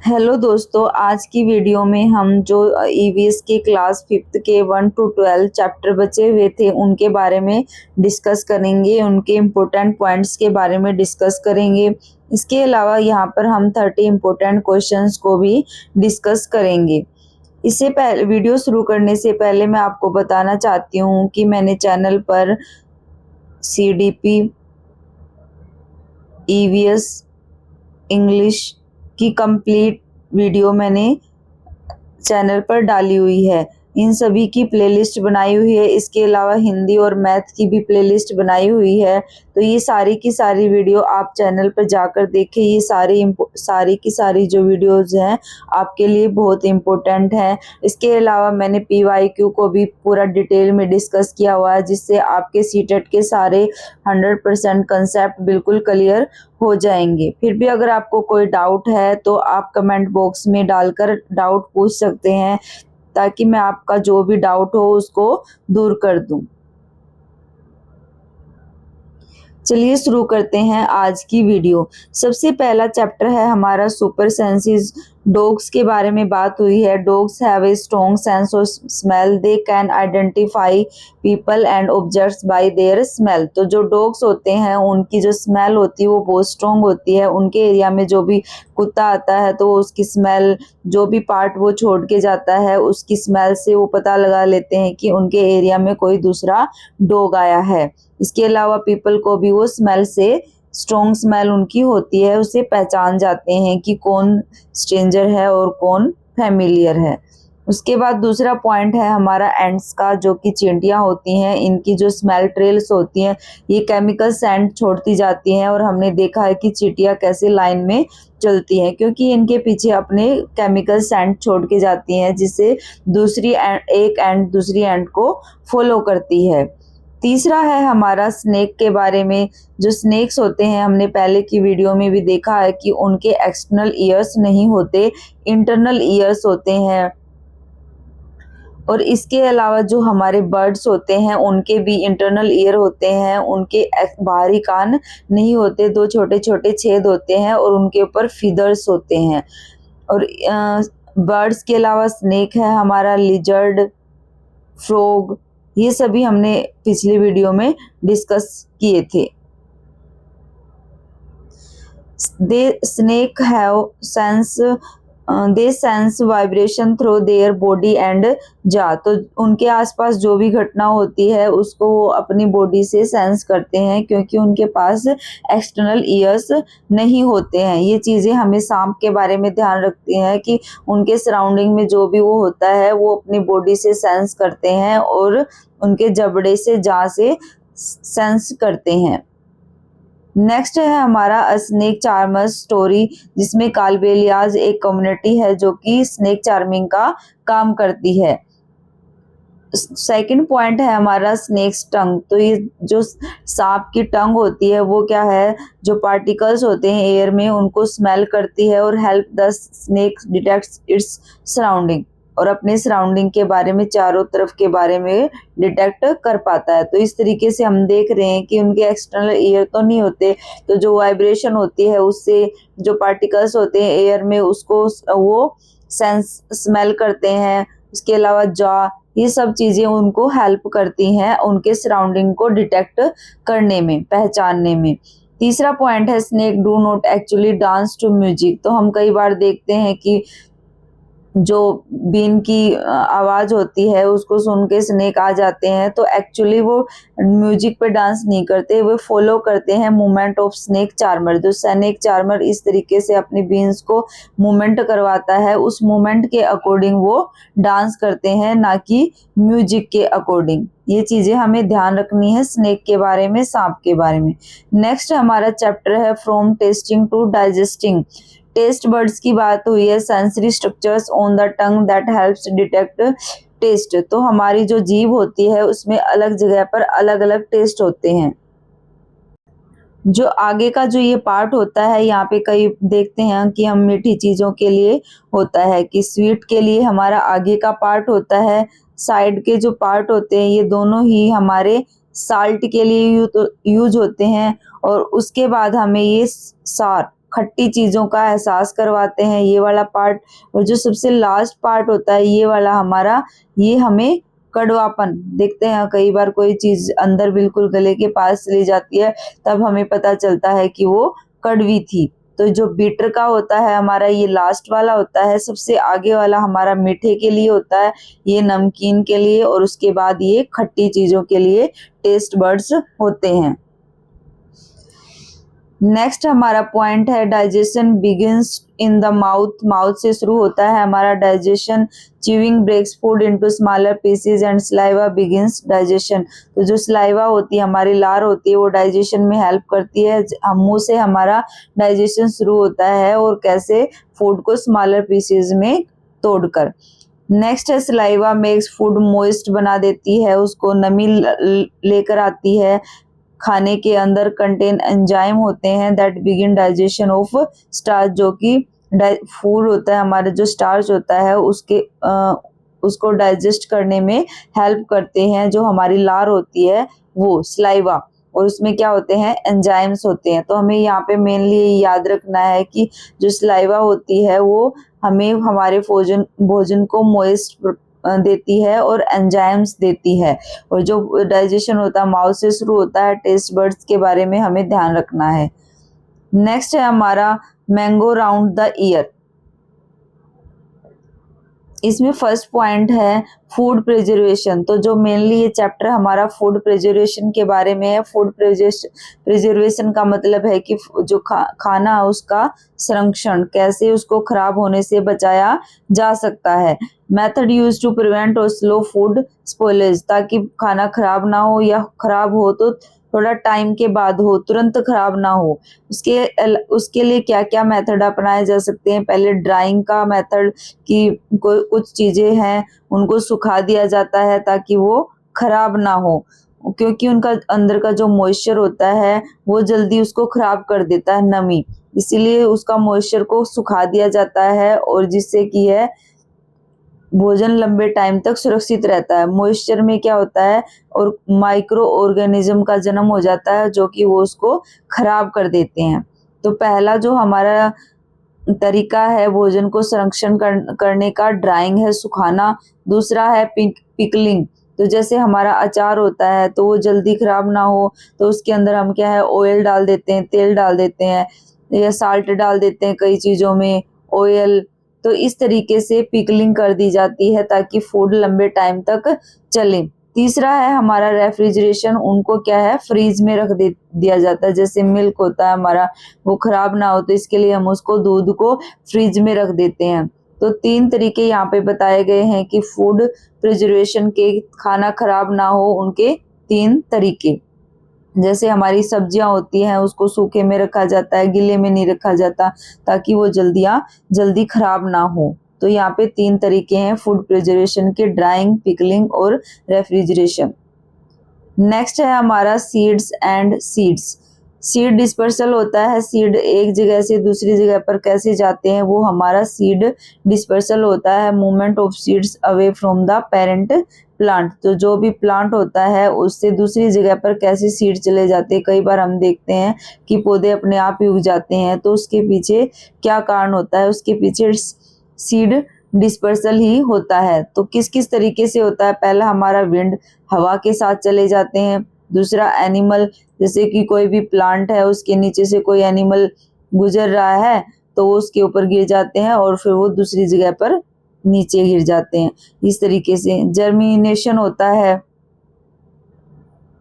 Hello दोस्तों, आज की वीडियो में हम जो ईवीएस के क्लास 5th के 1 to 12 चैप्टर बचे हुए थे उनके बारे में डिस्कस करेंगे, उनके इम्पोर्टेंट पॉइंट्स के बारे में डिस्कस करेंगे। इसके अलावा यहाँ पर हम 30 इम्पोर्टेंट क्वेश्चंस को भी डिस्कस करेंगे। इससे पहले वीडियो शुरू करने से पहले मैं आपको बताना चाहती हूँ कि मैंने चैनल पर सीडीपी, ईवीएस, इंग्लिश की कंप्लीट वीडियो मैंने चैनल पर डाली हुई है। इन सभी की प्लेलिस्ट बनाई हुई है। इसके अलावा हिंदी और मैथ की भी प्लेलिस्ट बनाई हुई है। तो ये सारी की सारी वीडियो आप चैनल पर जाकर देखें। ये सारी की सारी जो वीडियोस हैं आपके लिए बहुत इम्पोर्टेंट हैं। इसके अलावा मैंने पीवाईक्यू को भी पूरा डिटेल में डिस्कस किया हुआ है, जिससे आपके सीटेट के सारे 100% कंसेप्ट बिल्कुल क्लियर हो जाएंगे। फिर भी अगर आपको कोई डाउट है तो आप कमेंट बॉक्स में डालकर डाउट पूछ सकते हैं, ताकि मैं आपका जो भी डाउट हो उसको दूर कर दूं। चलिए शुरू करते हैं आज की वीडियो। सबसे पहला चैप्टर है हमारा सुपर सेंसेस। डॉग्स के बारे में बात हुई है। Dogs have a strong sense of smell. They can identify people and objects bye their smell. तो जो डॉग्स होते हैं उनकी जो स्मेल होती है वो बहुत स्ट्रॉन्ग होती है। उनके एरिया में जो भी कुत्ता आता है तो उसकी स्मेल, जो भी पार्ट वो छोड़ के जाता है उसकी स्मेल से वो पता लगा लेते हैं कि उनके एरिया में कोई दूसरा डॉग आया है। इसके अलावा पीपल को भी वो स्मेल से, स्ट्रॉन्ग स्मेल उनकी होती है, उसे पहचान जाते हैं कि कौन स्ट्रेंजर है और कौन फैमिलियर है। उसके बाद दूसरा पॉइंट है हमारा एंट्स का, जो कि चींटियां होती हैं। इनकी जो स्मेल ट्रेल्स होती हैं ये केमिकल सेंट छोड़ती जाती हैं, और हमने देखा है कि चींटियां कैसे लाइन में चलती हैं, क्योंकि इनके पीछे अपने केमिकल सेंट छोड़ के जाती हैं, जिससे एक एंट दूसरी एंट को फॉलो करती है। तीसरा है हमारा स्नेक के बारे में। जो स्नेक्स होते हैं हमने पहले की वीडियो में भी देखा है कि उनके एक्सटर्नल ईयर्स नहीं होते, इंटरनल ईयर्स होते हैं। और इसके अलावा जो हमारे बर्ड्स होते हैं उनके भी इंटरनल ईयर होते हैं, उनके बाहरी कान नहीं होते, दो छोटे छोटे छेद होते हैं और उनके ऊपर फीदर्स होते हैं। और बर्ड्स के अलावा स्नेक है हमारा लिजर्ड, फ्रॉग, ये सभी हमने पिछली वीडियो में डिस्कस किए थे। Snake have sense, they sense vibration through their body and jaw। तो उनके आसपास जो भी घटना होती है उसको वो अपनी बॉडी से सेंस करते हैं, क्योंकि उनके पास एक्सटर्नल ईयर्स नहीं होते हैं। ये चीज़ें हमें सांप के बारे में ध्यान रखती हैं कि उनके सराउंडिंग में जो भी वो होता है वो अपनी बॉडी से सेंस करते हैं और उनके जबड़े से, जां से सेंस करते हैं। नेक्स्ट है हमारा स्नेक चार्मर स्टोरी, जिसमें कालबेलियाज एक कम्युनिटी है जो कि स्नेक चार्मिंग का काम करती है। सेकंड पॉइंट है हमारा स्नेक्स टंग। तो ये जो सांप की टंग होती है वो क्या है, जो पार्टिकल्स होते हैं एयर में उनको स्मेल करती है और help the snake detect its surrounding, और अपने सराउंडिंग के बारे में, चारों तरफ के बारे में डिटेक्ट कर पाता है। तो इस तरीके से हम देख रहे हैं कि उनके एक्सटर्नल एयर तो नहीं होते, तो जो वाइब्रेशन होती है उससे जो पार्टिकल्स होते हैं एयर में उसको वो स्मेल करते हैं। इसके अलावा जॉ, ये सब चीज़ें उनको हेल्प करती हैं उनके सराउंडिंग को डिटेक्ट करने में, पहचानने में। तीसरा पॉइंट है snake do not actually dance to music. तो हम कई बार देखते हैं कि जो बीन की आवाज होती है उसको सुन के स्नेक आ जाते हैं, तो एक्चुअली वो म्यूजिक पे डांस नहीं करते, वो फॉलो करते हैं मूवमेंट ऑफ स्नेक चार्मर। जो स्नेक चार्मर इस तरीके से अपनी बीन्स को मूवमेंट करवाता है, उस मूवमेंट के अकॉर्डिंग वो डांस करते हैं, ना कि म्यूजिक के अकॉर्डिंग। ये चीजें हमें ध्यान रखनी है स्नेक के बारे में, सांप के बारे में। नेक्स्ट हमारा चैप्टर है from tasting to digesting. Taste buds की बात हुई है। Sensory structures on the tongue that helps detect taste. तो हमारी जो जीभ होती है उसमें अलग जगह पर अलग अलग टेस्ट होते हैं। जो आगे का जो ये पार्ट होता है, यहाँ पे कई देखते हैं कि हम मीठी चीज़ों के लिए होता है कि स्वीट के लिए हमारा आगे का पार्ट होता है, साइड के जो पार्ट होते हैं ये दोनों ही हमारे साल्ट के लिए यूज होते हैं। और उसके बाद हमें ये सार खट्टी चीज़ों का एहसास करवाते हैं, ये वाला पार्ट। और जो सबसे लास्ट पार्ट होता है ये वाला हमारा, ये हमें कड़वापन, देखते हैं कई बार कोई चीज़ अंदर बिल्कुल गले के पास चली जाती है, तब हमें पता चलता है कि वो कड़वी थी। तो जो बीटर का होता है हमारा, ये लास्ट वाला होता है, सबसे आगे वाला हमारा मीठे के लिए होता है, ये नमकीन के लिए, और उसके बाद ये खट्टी चीज़ों के लिए टेस्ट बड्स होते हैं। नेक्स्ट हमारा पॉइंट है digestion begins in the mouth. Mouth से शुरू होता है हमारा digestion. Chewing breaks food into smaller pieces and saliva begins digestion. तो जो सलाइवा होती है, हमारी लार होती है, वो डाइजेशन में हेल्प करती है। मुंह से हमारा डाइजेशन शुरू होता है, और कैसे, फूड को स्मॉलर पीसेस में तोड़कर। नेक्स्ट है सलाइवा मेक्स फूड मॉइस्ट बना देती है, उसको नमी लेकर आती है। खाने के अंदर कंटेन एंजाइम होते हैं that begin digestion of starch, जो कि फूड होता है हमारा, जो स्टार्च होता है उसको डाइजेस्ट करने में हेल्प करते हैं। जो हमारी लार होती है वो सलाइवा, और उसमें क्या होते हैं, एंजाइम्स होते हैं। तो हमें यहाँ पे मेनली याद रखना है कि जो सलाइवा होती है वो हमें हमारे भोजन को मॉइस्ट देती है और एंजाइम्स देती है। और जो डाइजेशन होता है माउथ से शुरू होता है। टेस्ट बड्स के बारे में हमें ध्यान रखना है। नेक्स्ट है हमारा मैंगो राउंड द ईयर। इसमें फर्स्ट पॉइंट है फूड प्रिजर्वेशन। तो जो मेनली ये चैप्टर हमारा फूड प्रिजर्वेशन के बारे में है। फूड प्रिजर्वेशन का मतलब है कि जो खाना है उसका संरक्षण, कैसे उसको खराब होने से बचाया जा सकता है। मेथड यूज टू प्रिवेंट और स्लो फूड स्पॉइलेज, ताकि खाना खराब ना हो, या खराब हो तो थोड़ा टाइम के बाद हो, तुरंत खराब ना हो। उसके लिए क्या क्या मेथड अपनाए जा सकते हैं। पहले ड्राइंग का मेथड, कि कुछ चीज़ें हैं उनको सुखा दिया जाता है ताकि वो खराब ना हो, क्योंकि उनका अंदर का जो मॉइस्चर होता है वो जल्दी उसको खराब कर देता है, नमी, इसीलिए उसका मॉइस्चर को सुखा दिया जाता है, और जिससे कि है भोजन लंबे टाइम तक सुरक्षित रहता है। मॉइस्चर में क्या होता है, और माइक्रो ऑर्गेनिज्म का जन्म हो जाता है जो कि वो उसको खराब कर देते हैं। तो पहला जो हमारा तरीका है भोजन को संरक्षण करने का, ड्राइंग है, सुखाना। दूसरा है पिकलिंग। तो जैसे हमारा अचार होता है तो वो जल्दी खराब ना हो, तो उसके अंदर हम क्या है, ऑयल डाल देते हैं, तेल डाल देते हैं, या साल्ट डाल देते हैं कई चीज़ों में, ऑयल। तो इस तरीके से पिकलिंग कर दी जाती है ताकि फूड लंबे टाइम तक चले। तीसरा है हमारा रेफ्रिजरेशन। उनको क्या है, फ्रीज में रख दिया जाता है। जैसे मिल्क होता है हमारा, वो खराब ना हो, तो इसके लिए हम उसको दूध को फ्रीज में रख देते हैं। तो 3 तरीके यहाँ पे बताए गए हैं कि फूड प्रिजर्वेशन के, खाना खराब ना हो उनके 3 तरीके। जैसे हमारी सब्जियां होती हैं उसको सूखे में रखा जाता है, गीले में नहीं रखा जाता, ताकि वो जल्दी खराब ना हो। तो यहाँ पे 3 तरीके हैं फूड प्रिजर्वेशन के, ड्राइंग, पिकलिंग और रेफ्रिजरेशन। नेक्स्ट है हमारा seeds and seeds. Seed dispersal होता है। सीड एक जगह से दूसरी जगह पर कैसे जाते हैं, वो हमारा सीड डिस्पर्सल होता है। Movement of seeds away from the parent plant. तो जो भी प्लांट होता है उससे दूसरी जगह पर कैसे सीड चले जाते हैं। कई बार हम देखते हैं कि पौधे अपने आप ही उग जाते हैं, तो उसके पीछे क्या कारण होता है, उसके पीछे सीड डिस्पर्सल ही होता है। तो किस किस तरीके से होता है, पहला हमारा विंड, हवा के साथ चले जाते हैं। दूसरा एनिमल, जैसे कि कोई भी प्लांट है उसके नीचे से कोई एनिमल गुजर रहा है तो वो उसके ऊपर गिर जाते हैं और फिर वो दूसरी जगह पर नीचे गिर जाते हैं। इस तरीके से जर्मिनेशन होता है,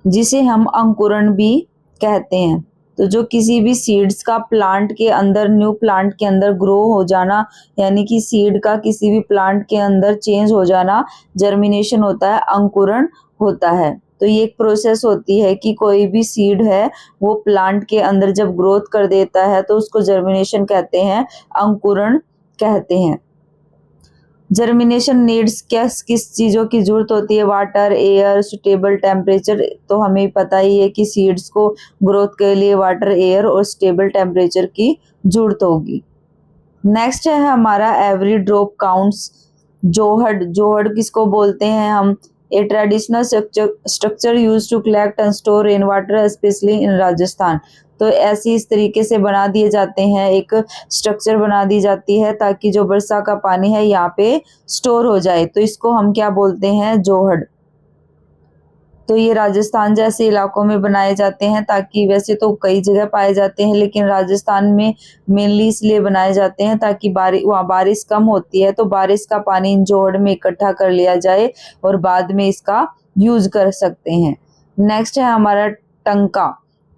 जिसे हम अंकुरण भी कहते हैं। तो जो किसी भी सीड्स का प्लांट के अंदर, न्यू प्लांट के अंदर ग्रो हो जाना, यानी कि सीड का किसी भी प्लांट के अंदर चेंज हो जाना, जर्मिनेशन होता है, अंकुरण होता है। तो ये एक प्रोसेस होती है कि कोई भी सीड है वो प्लांट के अंदर जब ग्रोथ कर देता है तो उसको जर्मिनेशन कहते हैं, अंकुरण कहते हैं। जर्मिनेशन नीड्स किस चीज़ों की जरूरत होती है, वाटर, एयर, सुटेबल टेम्परेचर। तो हमें पता ही है कि सीड्स को ग्रोथ के लिए वाटर, एयर और स्टेबल टेम्परेचर की जरूरत होगी। नेक्स्ट है हमारा every drop counts. Johad, johad किसको बोलते हैं हम, a traditional structure use to collect and store rain water specially in Rajasthan. तो ऐसी इस तरीके से बना दिए जाते हैं, एक स्ट्रक्चर बना दी जाती है ताकि जो वर्षा का पानी है यहाँ पे स्टोर हो जाए। तो इसको हम क्या बोलते हैं, जोहड़। तो ये राजस्थान जैसे इलाकों में बनाए जाते हैं, ताकि वैसे तो कई जगह पाए जाते हैं लेकिन राजस्थान में मेनली इसलिए बनाए जाते हैं ताकि वहाँ बारिश कम होती है, तो बारिश का पानी इन जोहड़ में इकट्ठा कर लिया जाए और बाद में इसका यूज कर सकते हैं। नेक्स्ट है हमारा tanka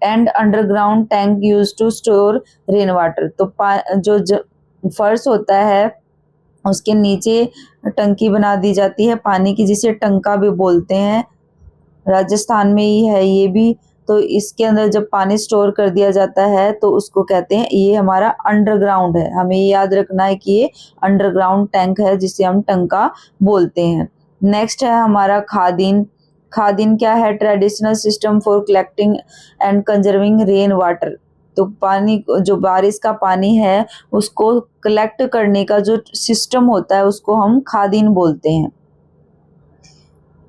and underground tank use to store rain water. तो जो फर्श होता है उसके नीचे टंकी बना दी जाती है पानी की, जिसे टंका भी बोलते हैं। राजस्थान में ही है ये भी। तो इसके अंदर जब पानी स्टोर कर दिया जाता है तो उसको कहते हैं, ये हमारा अंडरग्राउंड है। हमें याद रखना है कि ये अंडरग्राउंड टैंक है जिसे हम टंका बोलते हैं। नेक्स्ट है हमारा खादीन। खादीन क्या है, traditional system for collecting and conserving rain water. तो पानी, जो बारिश का पानी है उसको कलेक्ट करने का जो सिस्टम होता है उसको हम खादीन बोलते हैं।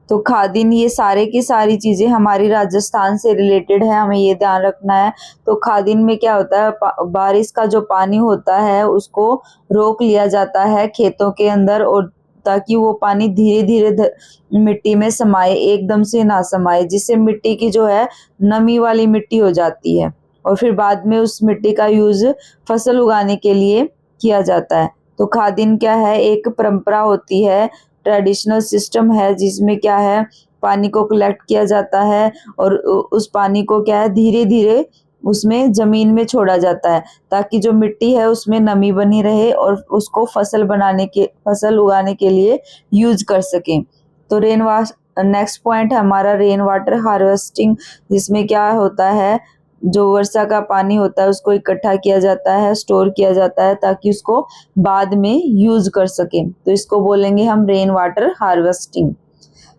तो खादीन, ये सारे की सारी चीजें हमारी राजस्थान से रिलेटेड है, हमें ये ध्यान रखना है। तो खादीन में क्या होता है, बारिश का जो पानी होता है उसको रोक लिया जाता है खेतों के अंदर, और ताकि वो पानी धीरे धीरे मिट्टी में समाए, एकदम से ना समाए, जिससे मिट्टी की जो है नमी वाली मिट्टी हो जाती है और फिर बाद में उस मिट्टी का यूज फसल उगाने के लिए किया जाता है। तो खादीन क्या है, एक परंपरा होती है, ट्रेडिशनल सिस्टम है जिसमें क्या है, पानी को कलेक्ट किया जाता है और उस पानी को क्या है धीरे धीरे उसमें जमीन में छोड़ा जाता है, ताकि जो मिट्टी है उसमें नमी बनी रहे और उसको फसल उगाने के लिए यूज कर सकें। तो नेक्स्ट पॉइंट है हमारा रेन वाटर हार्वेस्टिंग, जिसमें क्या होता है, जो वर्षा का पानी होता है उसको इकट्ठा किया जाता है, स्टोर किया जाता है ताकि उसको बाद में यूज कर सके। तो इसको बोलेंगे हम रेन वाटर हार्वेस्टिंग।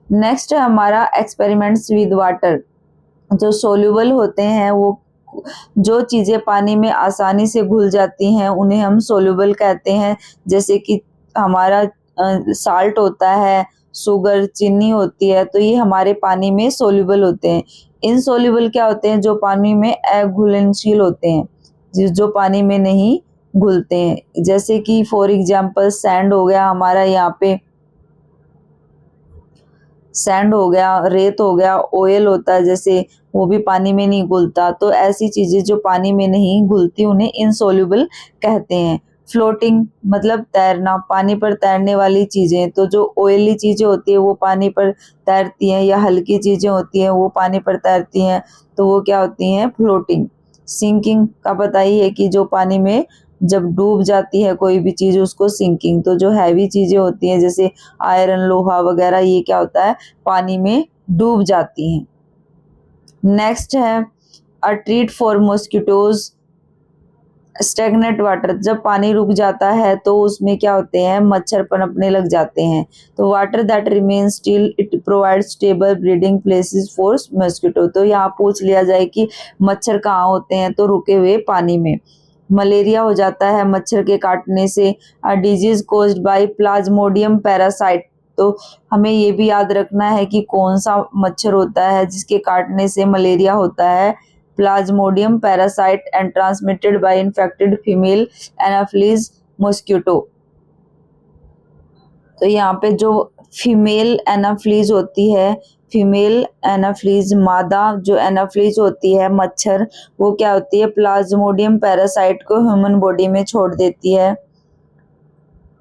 नेक्स्ट है हमारा एक्सपेरिमेंट्स विद वाटर। जो सोल्यूबल होते हैं, वो जो चीजें पानी में आसानी से घुल जाती हैं उन्हें हम सोल्यूबल कहते हैं। जैसे कि हमारा साल्ट होता है, शुगर, चीनी होती है, तो ये हमारे पानी में सोल्यूबल होते हैं। इनसोल्यूबल क्या होते हैं, जो पानी में अघुलनशील होते हैं, जो पानी में नहीं घुलते हैं। जैसे कि फॉर एग्जांपल सैंड हो गया, हमारा यहाँ पे सैंड हो गया, रेत हो गया, ऑयल होता है जैसे, वो भी पानी में नहीं घुलता। तो ऐसी चीजें जो पानी में नहीं घुलती उन्हें इनसोल्यूबल कहते हैं। फ्लोटिंग मतलब तैरना, पानी पर तैरने वाली चीजें। तो जो ऑयली चीजें होती है वो पानी पर तैरती हैं, या हल्की चीजें होती हैं वो पानी पर तैरती हैं, तो वो क्या होती हैं, फ्लोटिंग। सिंकिंग का पता ही है कि जो पानी में जब डूब जाती है कोई भी चीज उसको सिंकिंग। तो जो हैवी चीजें होती हैं जैसे आयरन, लोहा वगैरह, ये क्या होता है, पानी में डूब जाती हैं। नेक्स्ट है a treat for mosquitoes stagnant water. जब पानी रुक जाता है तो उसमें क्या होते हैं, मच्छर पनपने लग जाते हैं। तो water that remain still it provide stable breeding places for mosquito. तो यहाँ पूछ लिया जाए कि मच्छर कहाँ होते हैं, तो रुके हुए पानी में। मलेरिया हो जाता है मच्छर के काटने से, disease caused by Plasmodium parasite. तो हमें ये भी याद रखना है कि कौन सा मच्छर होता है जिसके काटने से मलेरिया होता है, Plasmodium parasite and transmitted by infected female Anopheles mosquito. तो यहाँ पे जो फीमेल एनाफिलीज होती है, फीमेल एनाफिलीज, मादा जो एनाफिलीज होती है मच्छर, वो क्या होती है, प्लाज्मोडियम पैरासाइट को ह्यूमन बॉडी में छोड़ देती है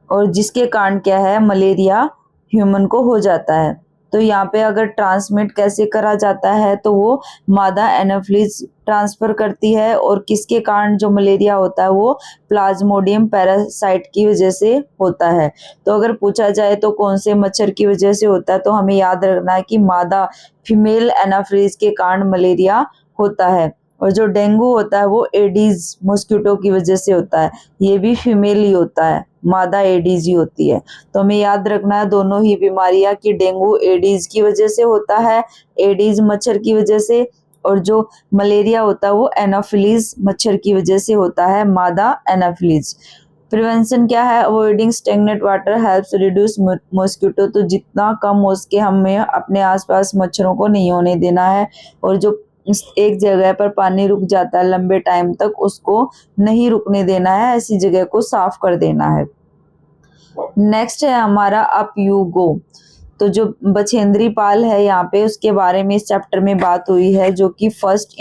और जिसके कारण क्या है, मलेरिया ह्यूमन को हो जाता है। तो यहाँ पे अगर ट्रांसमिट कैसे करा जाता है, तो वो मादा एनाफिलीज ट्रांसफर करती है, और किसके कारण जो मलेरिया होता है वो प्लाज्मोडियम पैरासाइट की वजह से होता है। तो अगर पूछा जाए तो कौन से मच्छर की वजह से होता है, तो हमें याद रखना है कि मादा फीमेल एनाफिलीज के कारण मलेरिया होता है। और जो डेंगू होता है वो एडीज मॉस्किटो की वजह से होता है, ये भी फीमेल ही होता है, मादा एडीज ही होती है। तो हमें याद रखना है दोनों ही बीमारियां कि डेंगू एडीज की वजह से होता है, एडीज मच्छर की वजह से, और जो मलेरिया होता है वो एनाफिलीज मच्छर की वजह से होता है, मादा एनाफिलीज। प्रिवेंशन क्या है, avoiding stagnant water helps reduce mosquito. तो जितना कम हो सके हमें अपने आसपास मच्छरों को नहीं होने देना है, और जो एक जगह पर पानी रुक जाता है लंबे टाइम तक, उसको नहीं रुकने देना है, ऐसी जगह को साफ कर देना है। नेक्स्ट है हमारा अप यू गो। तो जो बछेंद्री पाल है यहाँ पे, उसके बारे में इस चैप्टर में बात हुई है, जो कि फर्स्ट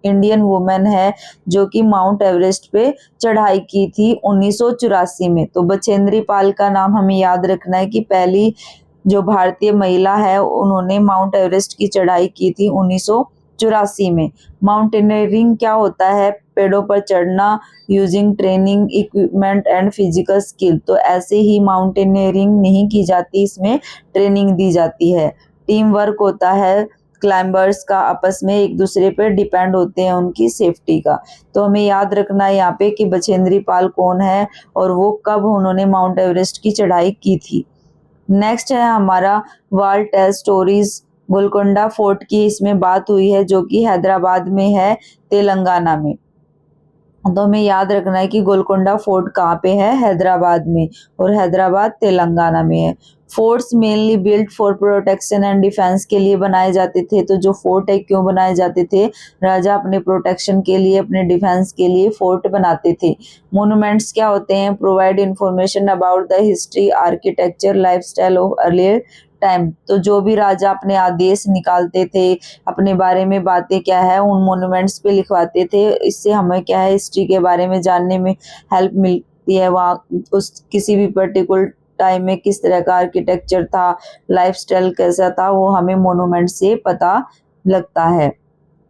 इंडियन वुमेन है जो कि माउंट एवरेस्ट पे चढ़ाई की थी 1984 में। तो बछेंद्री पाल का नाम हमें याद रखना है कि पहली जो भारतीय महिला है उन्होंने माउंट एवरेस्ट की चढ़ाई की थी 1984 में। माउंटेनियरिंग क्या होता है? पेड़ों पर चढ़ना using training equipment and physical skill. तो ऐसे ही माउंटेनियरिंग नहीं की जाती, इसमें ट्रेनिंग दी जाती है। टीम वर्क होता है क्लाइंबर्स का, आपस में एक दूसरे पर डिपेंड होते हैं उनकी सेफ्टी का। तो हमें याद रखना है यहाँ पे कि बछेंद्री पाल कौन है और वो कब उन्होंने माउंट एवरेस्ट की चढ़ाई की थी। नेक्स्ट है हमारा wall tell stories. Golconda fort की इसमें बात हुई है, जो कि हैदराबाद में है, तेलंगाना में। तो हमें याद रखना है कि गोलकोंडा फोर्ट कहाँ पे है? हैदराबाद में, और हैदराबाद तेलंगाना में है। Forts mainly built for protection and defence के लिए बनाए जाते थे। तो जो फोर्ट है क्यों बनाए जाते थे? राजा अपने प्रोटेक्शन के लिए, अपने डिफेंस के लिए फोर्ट बनाते थे। मोन्यूमेंट्स क्या होते हैं? Provide information about the history, architecture, lifestyle of earlier time. तो जो भी राजा अपने आदेश निकालते थे, अपने बारे में बातें क्या है उन मोन्यूमेंट्स पे लिखवाते थे। इससे हमें क्या है, हिस्ट्री के बारे में जानने में हेल्प मिलती है। वहाँ उस किसी भी पर्टिकुलर टाइम में किस तरह का आर्किटेक्चर था, लाइफस्टाइल कैसा था, वो हमें मोन्यूमेंट से पता लगता है।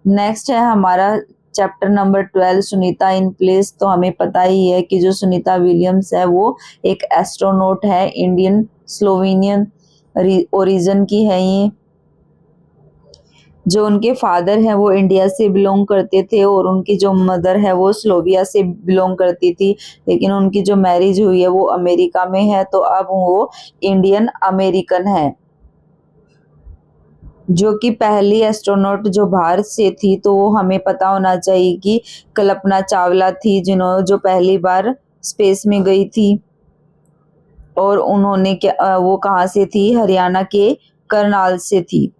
नेक्स्ट है हमारा chapter number 12 Sunita in place. तो हमें पता ही है कि जो सुनीता विलियम्स है वो एक एस्ट्रोनॉट है, इंडियन स्लोवेनियन ओरिजिन की है ये। जो उनके फादर हैं वो इंडिया से बिलोंग करते थे और उनकी जो मदर है वो स्लोविया से बिलोंग करती थी, लेकिन उनकी जो मैरिज हुई है वो अमेरिका में है। तो अब वो इंडियन अमेरिकन है। जो कि पहली एस्ट्रोनॉट जो भारत से थी, तो वो हमें पता होना चाहिए कि कल्पना चावला थी, जिन्होंने जो पहली बार स्पेस में गई थी। और उन्होंने क्या वो कहाँ से थी? हरियाणा के करनाल से थी।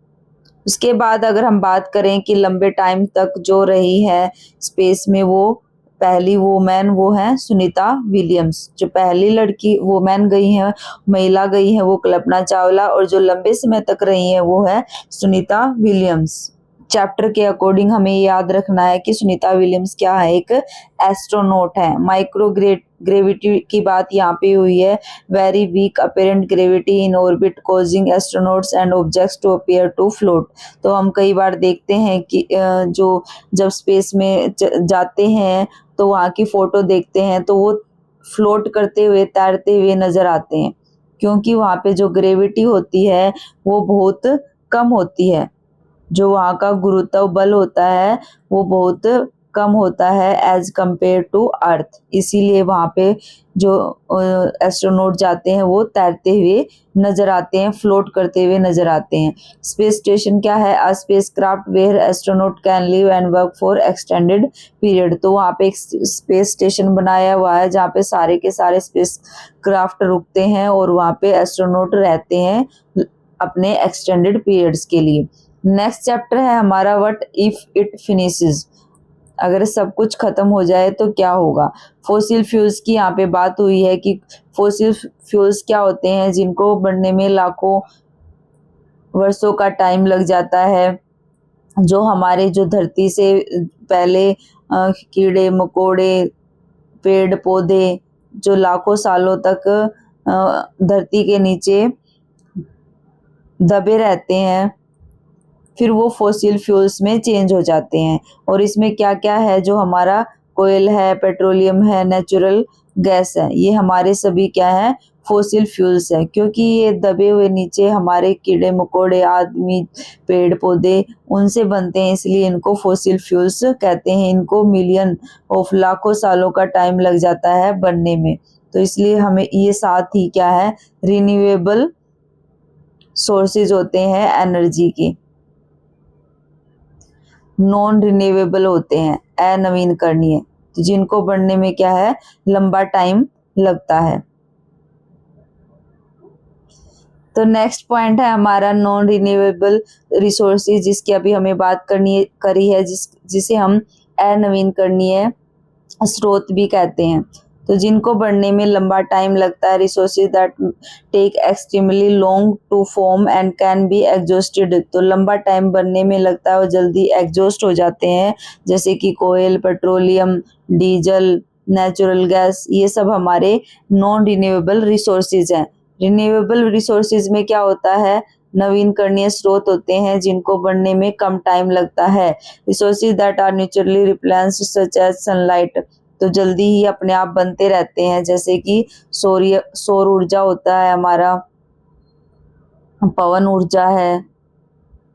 उसके बाद अगर हम बात करें कि लंबे टाइम तक जो रही है स्पेस में, वो पहली वुमेन वो है सुनीता विलियम्स। जो पहली लड़की वुमेन गई है, महिला गई है, वो कल्पना चावला, और जो लंबे समय तक रही है वो है सुनीता विलियम्स। चैप्टर के अकॉर्डिंग हमें याद रखना है कि सुनीता विलियम्स क्या है? एक एस्ट्रोनॉट है। माइक्रो ग्रेविटी की बात यहाँ पे हुई है। Very weak apparent gravity in orbit causing astronauts and objects to appear to float. तो हम कई बार देखते हैं कि जो जब स्पेस में जाते हैं तो वहाँ की फोटो देखते हैं तो वो फ्लोट करते हुए, तैरते हुए नजर आते हैं, क्योंकि वहाँ पे जो ग्रेविटी होती है वो बहुत कम होती है। जो वहाँ का गुरुत्व बल होता है वो बहुत कम होता है एज कंपेयर टू अर्थ। इसीलिए वहाँ पे जो एस्ट्रोनॉट जाते हैं वो तैरते हुए नजर आते हैं, फ्लोट करते हुए नजर आते हैं। स्पेस स्टेशन क्या है? A space craft where astronaut can live and work for extended period. तो वहाँ पे एक स्पेस स्टेशन बनाया हुआ है जहाँ पे सारे के सारे स्पेस क्राफ्ट रुकते हैं और वहाँ पे एस्ट्रोनॉट रहते हैं अपने एक्सटेंडेड पीरियड्स के लिए। नेक्स्ट चैप्टर है हमारा व्हाट इफ इट फिनिशेस। अगर सब कुछ खत्म हो जाए तो क्या होगा? फॉसिल फ्यूल्स की यहाँ पे बात हुई है कि फॉसिल फ्यूल्स क्या होते हैं, जिनको बनने में लाखों वर्षों का टाइम लग जाता है। जो हमारे जो धरती से पहले कीड़े मकोड़े, पेड़ पौधे जो लाखों सालों तक धरती के नीचे दबे रहते हैं, फिर वो फॉसिल फ्यूल्स में चेंज हो जाते हैं। और इसमें क्या क्या है? जो हमारा कोयल है, पेट्रोलियम है, नेचुरल गैस है, ये हमारे सभी क्या है? फॉसिल फ्यूल्स है। क्योंकि ये दबे हुए नीचे हमारे कीड़े मकोड़े, आदमी, पेड़ पौधे उनसे बनते हैं, इसलिए इनको फॉसिल फ्यूल्स कहते हैं। इनको मिलियन ऑफ लाखों सालों का टाइम लग जाता है बनने में। तो इसलिए हमें ये साथ ही क्या है? रिन्यूएबल सोर्सेज होते हैं एनर्जी के, नॉन रिन्यूएबल होते हैं, अनवीनकरणीय, तो जिनको बनने में क्या है? लंबा टाइम लगता है। तो नेक्स्ट पॉइंट है हमारा नॉन रिन्यूएबल रिसोर्सेज, जिसकी अभी हमें बात करी है, जिसे हम अनवीनकरणीय स्रोत भी कहते हैं। तो जिनको बढ़ने में लंबा टाइम लगता है, resources that take extremely long to form and can be exhausted. तो लंबा टाइम बनने में लगता है और जल्दी एग्जॉस्ट हो जाते हैं, जैसे कि कोयल, पेट्रोलियम, डीजल, नेचुरल गैस, ये सब हमारे नॉन रिन्यूएबल रिसोर्सेज हैं। रिन्यूएबल रिसोर्सेज में क्या होता है, नवीनकरणीय स्रोत होते हैं जिनको बनने में कम टाइम लगता है। Resources that are naturally replenished such as sunlight, तो जल्दी ही अपने आप बनते रहते हैं, जैसे कि सौर ऊर्जा होता है हमारा, पवन ऊर्जा है।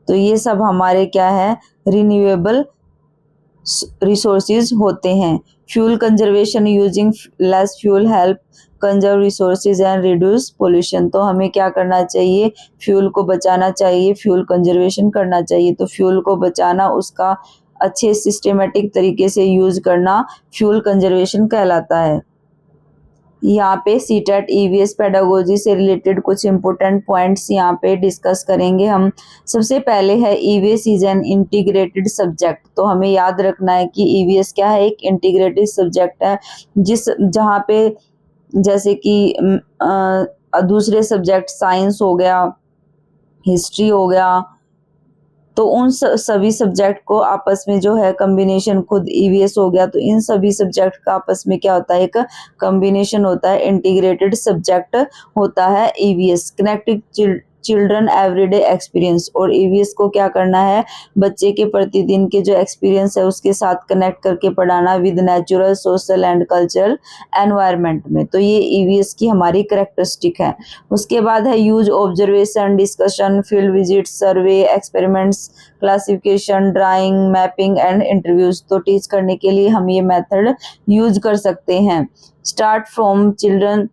तो ये सब हमारे क्या है, रिन्यूएबल रिसोर्सेज होते हैं। Fuel conservation, using less fuel help conserve resources and reduce pollution. तो हमें क्या करना चाहिए, फ्यूल को बचाना चाहिए, फ्यूल कंजर्वेशन करना चाहिए। तो फ्यूल को बचाना, उसका अच्छे सिस्टमेटिक तरीके से यूज करना फ्यूल कंजर्वेशन कहलाता है। यहाँ पे सीटेट ईवीएस पेडागोजी से रिलेटेड कुछ इंपॉर्टेंट पॉइंट्स यहाँ पे डिस्कस करेंगे हम। सबसे पहले है EVS is an integrated subject. तो हमें याद रखना है कि ईवीएस क्या है, एक इंटीग्रेटेड सब्जेक्ट है, जहाँ पे जैसे कि दूसरे सब्जेक्ट साइंस हो गया, हिस्ट्री हो गया, तो उन सभी सब्जेक्ट को आपस में जो है कॉम्बिनेशन, खुद ईवीएस हो गया, तो इन सभी सब्जेक्ट का आपस में क्या होता है, एक कॉम्बिनेशन होता है, इंटीग्रेटेड सब्जेक्ट होता है EVS. Connecting children everyday experience, और ईवीएस को क्या करना है, बच्चे के प्रतिदिन के जो एक्सपीरियंस है उसके साथ कनेक्ट करके पढ़ाना with natural, social and cultural environment में। तो ये ईवीएस की हमारी कैरेक्टरिस्टिक है। उसके बाद है use observation, discussion, field visit, survey, experiments, classification, drawing, mapping and interviews. तो टीच करने के लिए हम ये मेथड यूज कर सकते हैं। स्टार्ट फ्रॉम चिल्ड्रन,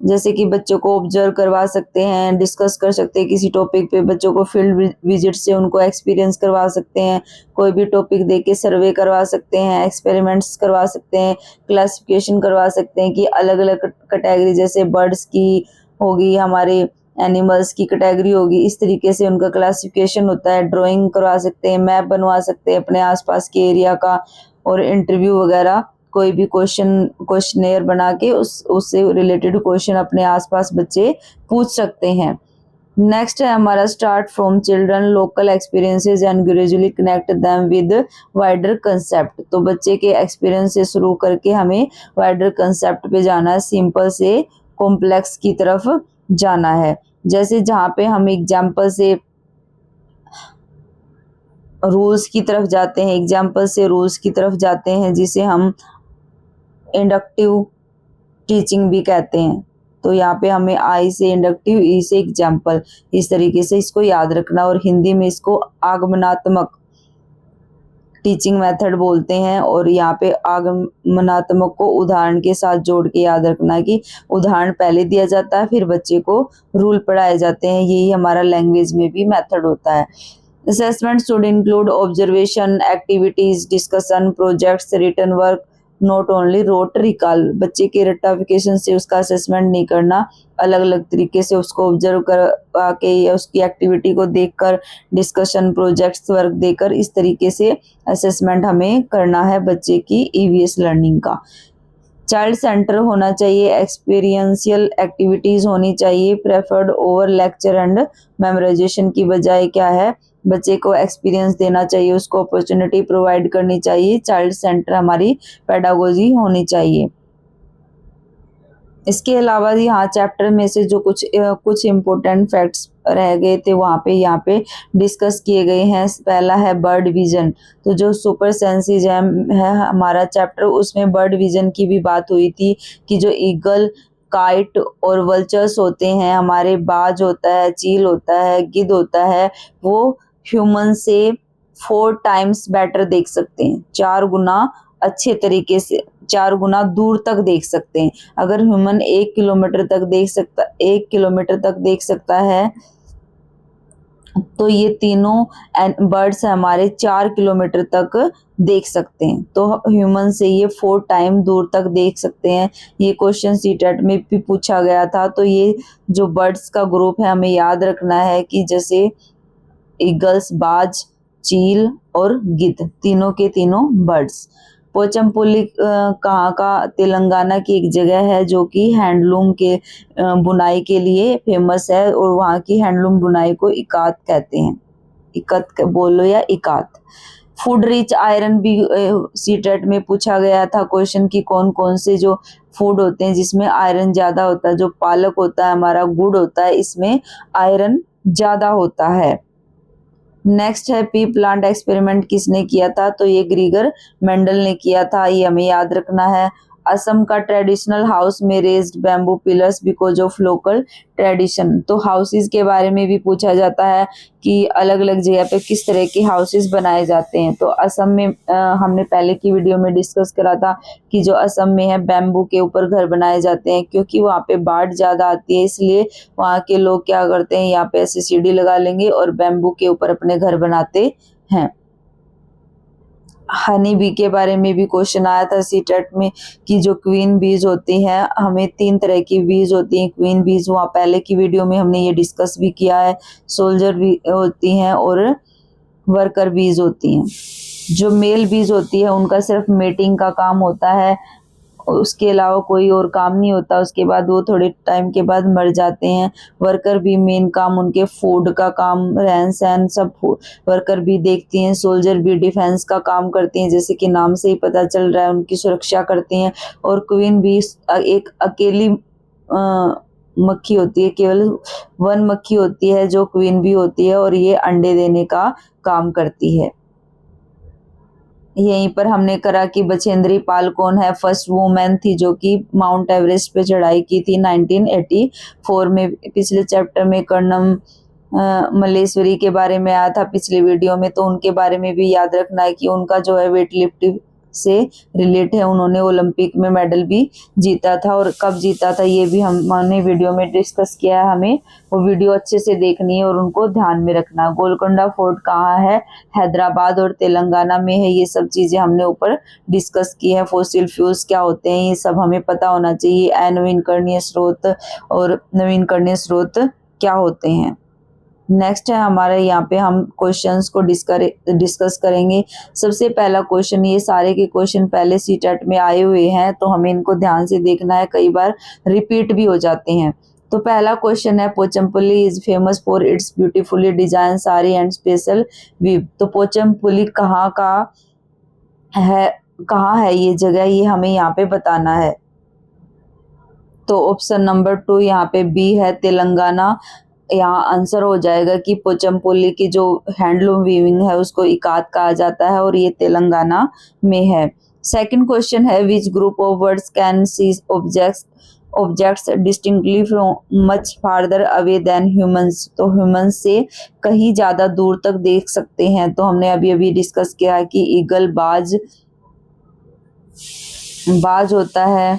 जैसे कि बच्चों को ऑब्जर्व करवा सकते हैं, डिस्कस कर सकते हैं किसी टॉपिक पे, बच्चों को फील्ड विजिट से उनको एक्सपीरियंस करवा सकते हैं, कोई भी टॉपिक दे के सर्वे करवा सकते हैं, एक्सपेरिमेंट्स करवा सकते हैं, क्लासिफिकेशन करवा सकते हैं कि अलग अलग कैटेगरी, जैसे बर्ड्स की होगी, हमारे एनिमल्स की कैटेगरी होगी, इस तरीके से उनका क्लासिफिकेशन होता है। ड्राइंग करवा सकते हैं, मैप बनवा सकते हैं अपने आसपास के एरिया का, और इंटरव्यू वगैरह, कोई भी क्वेश्चनेयर बना के उससे रिलेटेड क्वेश्चन अपने आसपास बच्चे पूछ सकते हैं। नेक्स्ट है हमारा start from children local experiences and gradually connect them with wider concept. तो बच्चे के एक्सपीरियंस से शुरू करके हमें वाइडर कंसेप्ट पे जाना है, सिंपल से कॉम्प्लेक्स की तरफ जाना है। जैसे जहाँ पे हम एग्जाम्पल से रूल्स की तरफ जाते हैं, एग्जाम्पल से रूल्स की तरफ जाते हैं, जिसे हम इंडक्टिव टीचिंग भी कहते हैं। तो यहाँ पे हमें आई से इंडक्टिव, ई से एग्जाम्पल, इस तरीके से इसको याद रखना, और हिंदी में इसको आगमनात्मक टीचिंग मेथड बोलते हैं। और यहाँ पे आगमनात्मक को उदाहरण के साथ जोड़ के याद रखना कि उदाहरण पहले दिया जाता है, फिर बच्चे को रूल पढ़ाए जाते हैं। यही हमारा लैंग्वेज में भी मेथड होता है। Assessment should include observation, activities, discussion, projects, written work, not only rote recall. बच्चे के रट्टाफिकेशन से उसका असेसमेंट नहीं करना, अलग अलग तरीके से उसको ऑब्जर्व करवा के या उसकी एक्टिविटी को देखकर, डिस्कशन, प्रोजेक्ट्स, वर्क देकर, इस तरीके से असेसमेंट हमें करना है बच्चे की ईवीएस लर्निंग का। चाइल्ड सेंटर होना चाहिए, एक्सपीरियंशियल एक्टिविटीज होनी चाहिए, preferred over lecture and memorisation की बजाय क्या है, बच्चे को एक्सपीरियंस देना चाहिए, उसको अपॉर्चुनिटी प्रोवाइड करनी चाहिए। चाइल्ड सेंटर हमारी पेडागोजी होनी चाहिए। इसके अलावा यहाँ चैप्टर में से जो कुछ इम्पोर्टेंट फैक्ट्स रह गए थे वहाँ पे डिस्कस किए गए हैं। पहला है बर्ड विजन। तो जो सुपर सेंसेस है हमारा चैप्टर, उसमें बर्ड विजन की भी बात हुई थी कि जो ईगल, काइट और वल्चर्स होते हैं, हमारे बाज होता है, चील होता है, गिद्ध होता है, वो ह्यूमन से 4 टाइम्स बेटर देख सकते हैं, 4 गुना अच्छे तरीके से, 4 गुना दूर तक देख सकते हैं। अगर ह्यूमन 1 किलोमीटर तक देख सकता है, तो ये तीनों बर्ड्स हमारे 4 किलोमीटर तक देख सकते हैं, तो ह्यूमन से ये 4 टाइम दूर तक देख सकते हैं। ये क्वेश्चन सीटेट में भी पूछा गया था। तो ये जो बर्ड्स का ग्रुप है हमें याद रखना है कि जैसे ईगल्स, बाज, चील और गिद्ध, तीनों के तीनों बर्ड्स। पोचमपल्ली कहाँ का? तेलंगाना की एक जगह है जो कि हैंडलूम के बुनाई के लिए फेमस है, और वहाँ की हैंडलूम बुनाई को इकात कहते हैं। इकत बोलो या इकात। फूड रिच आयरन भी सीटेट में पूछा गया था क्वेश्चन कि कौन कौन से जो फूड होते हैं जिसमें आयरन ज्यादा होता है। जो पालक होता है हमारा, गुड़ होता है, इसमें आयरन ज्यादा होता है। नेक्स्ट है पी प्लांट एक्सपेरिमेंट किसने किया था? तो ये ग्रीगर मेंडल ने किया था, ये हमें याद रखना है। असम का ट्रेडिशनल हाउस में raised bamboo pillars because of local tradition. तो हाउसेस के बारे में भी पूछा जाता है कि अलग अलग जगह पे किस तरह के हाउसेस बनाए जाते हैं। तो असम में हमने पहले की वीडियो में डिस्कस करा था कि जो असम में है बैम्बू के ऊपर घर बनाए जाते हैं, क्योंकि वहाँ पे बाढ़ ज्यादा आती है, इसलिए वहाँ के लोग क्या करते हैं, यहाँ पे ऐसे सीढ़ी लगा लेंगे और बैम्बू के ऊपर अपने घर बनाते हैं। हनी बी के बारे में भी क्वेश्चन आया था सीटेट में कि जो क्वीन बीज होती हैं, हमें 3 तरह की बीज होती हैं क्वीन बीज, वहाँ पहले की वीडियो में हमने ये डिस्कस भी किया है। सोल्जर भी होती हैं और वर्कर बीज होती हैं। जो मेल बीज होती है उनका सिर्फ मेटिंग का काम होता है, उसके अलावा कोई और काम नहीं होता, उसके बाद वो थोड़े टाइम के बाद मर जाते हैं। वर्कर भी मेन काम उनके फूड का काम, रहन सहन सब वर्कर भी देखती हैं। सोल्जर भी डिफेंस का काम करती हैं, जैसे कि नाम से ही पता चल रहा है उनकी सुरक्षा करती हैं। और क्वीन भी एक अकेली मक्खी होती है, केवल 1 मक्खी होती है जो क्वीन भी होती है, और ये अंडे देने का काम करती है। यहीं पर हमने करा कि बछेंद्री पाल कौन है? फर्स्ट वुमेन थी जो कि माउंट एवरेस्ट पे चढ़ाई की थी 1984 में। पिछले चैप्टर में कर्णम मल्लेश्वरी के बारे में आया था पिछले वीडियो में, तो उनके बारे में भी याद रखना है कि उनका जो है वेट लिफ्टिंग से रिलेट है, उन्होंने ओलंपिक में मेडल भी जीता था, और कब जीता था ये भी हमने वीडियो में डिस्कस किया है। हमें वो वीडियो अच्छे से देखनी है और उनको ध्यान में रखना। गोलकोंडा फोर्ट कहाँ है? हैदराबाद और तेलंगाना में है। ये सब चीजें हमने ऊपर डिस्कस की है। फॉसिल फ्यूल्स क्या होते हैं ये सब हमें पता होना चाहिए। अनवीनकरणीय स्रोत और नवीनकरणीय स्रोत क्या होते हैं। नेक्स्ट है हमारे, यहाँ पे हम क्वेश्चंस को डिस्कस करेंगे। सबसे पहला क्वेश्चन, ये सारे के क्वेश्चन पहले सीटेट में आए हुए हैं, तो हमें इनको ध्यान से देखना है, कई बार रिपीट भी हो जाते हैं। तो पहला क्वेश्चन है Pochampally is famous for its beautifully design sari and special weave. तो पोचमपल्ली कहाँ का है, कहाँ है ये जगह, ये हमें यहाँ पे बताना है। तो ऑप्शन नंबर 2 यहाँ पे बी है, तेलंगाना। यहाँ आंसर हो जाएगा कि पोचमपल्ली की जो हैंडलूम वीविंग है उसको इकात कहा जाता है, और ये तेलंगाना में है। सेकंड क्वेश्चन है which group of birds can see objects distinctly from much farther away then humans. तो ह्यूमंस से कहीं ज्यादा दूर तक देख सकते हैं। तो हमने अभी अभी डिस्कस किया है कि ईगल, बाज होता है,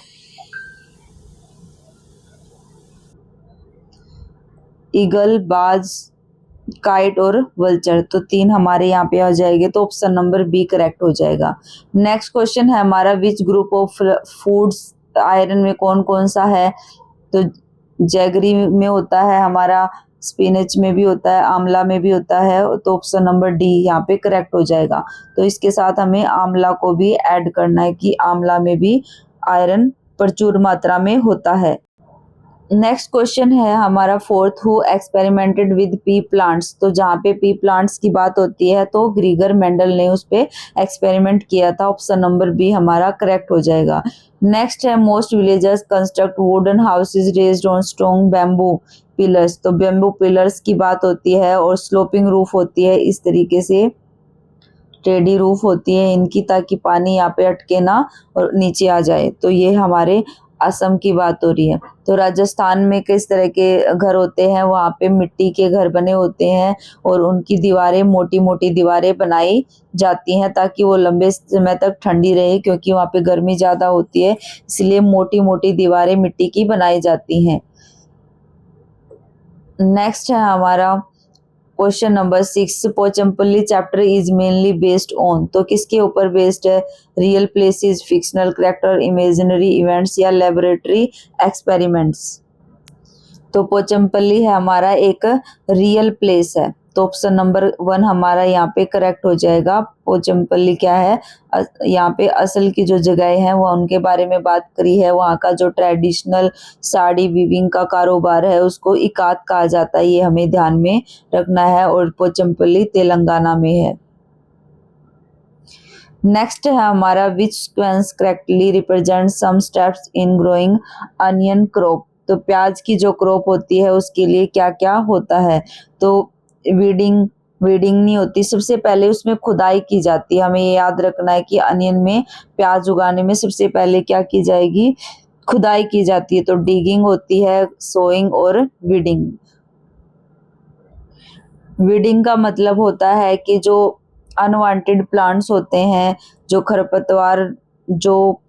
ईगल, बाज, काइट और वल्चर। तो 3 हमारे यहाँ पे आ जाएंगे, तो ऑप्शन नंबर बी करेक्ट हो जाएगा। नेक्स्ट क्वेश्चन है हमारा which group of foods iron में कौन कौन सा है? तो जैगरी में होता है हमारा, स्पिनच में भी होता है, आंवला में भी होता है, तो ऑप्शन नंबर डी यहाँ पे करेक्ट हो जाएगा। तो इसके साथ हमें आंवला को भी ऐड करना है कि आंवला में भी आयरन प्रचुर मात्रा में होता है। नेक्स्ट क्वेश्चन है हमारा fourth, who experimented with P plants. तो जहाँ पे पी प्लांट्स की बात होती है तो ग्रीगर मेंडल ने उस पे एक्सपेरिमेंट किया था। ऑप्शन नंबर बी हमारा करेक्ट हो जाएगा। नेक्स्ट है most villagers construct wooden houses raised on strong bamboo pillars. तो बैम्बू पिलर्स की बात होती है और स्लोपिंग रूफ होती है, इस तरीके से टेढ़ी रूफ होती है इनकी, ताकि पानी यहाँ पे अटके ना और नीचे आ जाए। तो ये हमारे असम की बात हो रही है। तो राजस्थान में किस तरह के घर होते हैं? वहाँ पे मिट्टी के घर बने होते हैं और उनकी दीवारें, मोटी मोटी दीवारें बनाई जाती हैं ताकि वो लंबे समय तक ठंडी रहे, क्योंकि वहाँ पे गर्मी ज्यादा होती है, इसलिए मोटी मोटी दीवारें मिट्टी की बनाई जाती हैं। नेक्स्ट है हमारा question number 6, Pochampally chapter is mainly based on, तो किसके ऊपर बेस्ड है? Real places, fictional character, imaginary events या लेबोरेटरी एक्सपेरिमेंट्स। तो पोचमपल्ली है हमारा एक रियल प्लेस है, तो ऑप्शन नंबर 1 हमारा यहाँ पे करेक्ट हो जाएगा। पोचमपल्ली क्या है? यहाँ पे असल की जो जगह है वो उनके बारे में बात करी है। वहाँ का जो ट्रेडिशनल साड़ी वीविंग का कारोबार है उसको इकात कहा जाता है, ये हमें ध्यान में रखना है, और पोचमपल्ली तेलंगाना में है। नेक्स्ट है हमारा which sequence correctly represent some steps in growing onion crop, तो प्याज की जो क्रॉप होती है उसके लिए क्या क्या होता है? तो वीडिंग नहीं होती, सबसे पहले उसमें खुदाई की जाती है। हमें ये याद रखना है कि अनियन में, प्याज उगाने में सबसे पहले क्या की जाएगी? खुदाई की जाती है। तो डिगिंग होती है, सोइंग और वीडिंग। वीडिंग का मतलब होता है कि जो अनवांटेड प्लांट्स होते हैं, जो खरपतवार, जो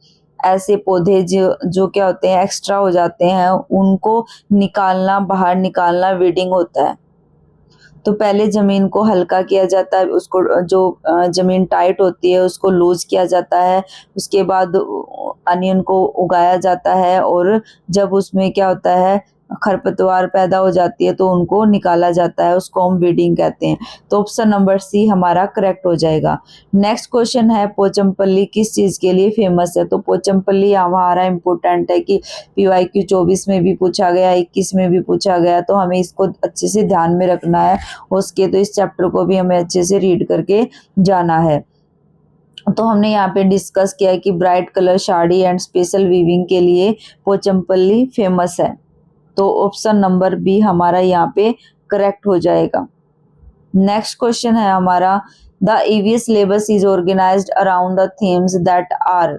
ऐसे पौधे जो क्या होते हैं, एक्स्ट्रा हो जाते हैं, उनको निकालना, बाहर निकालना वीडिंग होता है। तो पहले जमीन को हल्का किया जाता है, उसको जो जमीन टाइट होती है उसको लूज किया जाता है, उसके बाद अनियन को उगाया जाता है, और जब उसमें क्या होता है, खरपतवार पैदा हो जाती है तो उनको निकाला जाता है, उसको हम वीडिंग कहते हैं। तो ऑप्शन नंबर सी हमारा करेक्ट हो जाएगा। नेक्स्ट क्वेश्चन है पोचमपल्ली किस चीज के लिए फेमस है? तो पोचमपल्ली हमारा इम्पोर्टेंट है कि PYQ 24 में भी पूछा गया, 21 में भी पूछा गया, तो हमें इसको अच्छे से ध्यान में रखना है। उसके तो इस चैप्टर को भी हमें अच्छे से रीड करके जाना है। तो हमने यहाँ पे डिस्कस किया है कि bright colour sari and special weaving के लिए पोचमपल्ली फेमस है, तो ऑप्शन नंबर बी हमारा यहाँ पे करेक्ट हो जाएगा। नेक्स्ट क्वेश्चन है हमारा the EVS syllabus is organised around the themes that are,